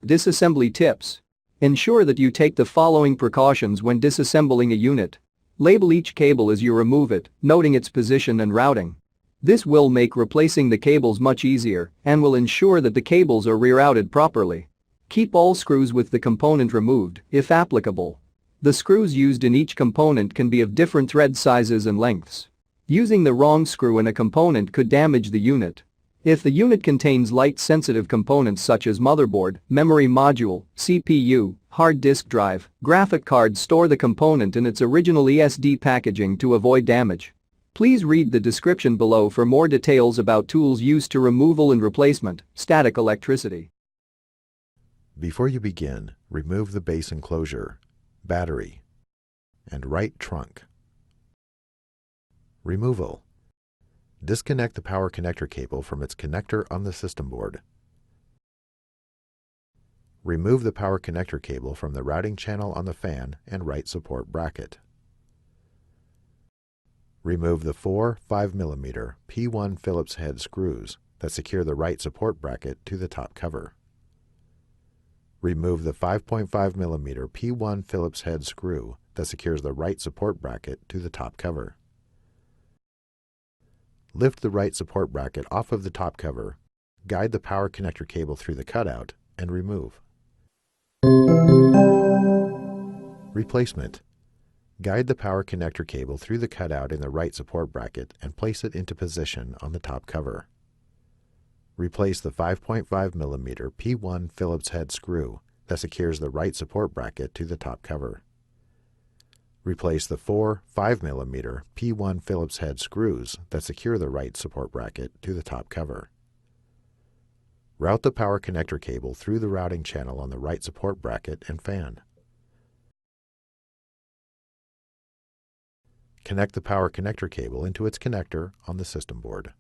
Disassembly tips. Ensure that you take the following precautions when disassembling a unit. Label each cable as you remove it, noting its position and routing. This will make replacing the cables much easier and will ensure that the cables are rerouted properly. Keep all screws with the component removed, if applicable. The screws used in each component can be of different thread sizes and lengths. Using the wrong screw in a component could damage the unit. If the unit contains light-sensitive components such as motherboard, memory module, CPU, hard disk drive, graphic card, store the component in its original ESD packaging to avoid damage. Please read the description below for more details about tools used to removal and replacement, static electricity. Before you begin, remove the base enclosure, battery, and right trunk. Removal. Disconnect the power connector cable from its connector on the system board. Remove the power connector cable from the routing channel on the fan and right support bracket. Remove the four 5mm P1 Phillips head screws that secure the right support bracket to the top cover. Remove the 5.5mm P1 Phillips head screw that secures the right support bracket to the top cover. Lift the right support bracket off of the top cover, guide the power connector cable through the cutout, and remove. Replacement. Guide the power connector cable through the cutout in the right support bracket and place it into position on the top cover. Replace the 5.5mm P1 Phillips head screw that secures the right support bracket to the top cover. Replace the four 5mm P1 Phillips head screws that secure the right support bracket to the top cover. Route the power connector cable through the routing channel on the right support bracket and fan. Connect the power connector cable into its connector on the system board.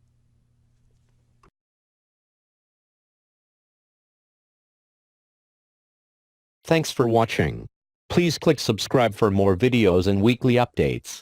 Thanks for watching. Please click subscribe for more videos and weekly updates.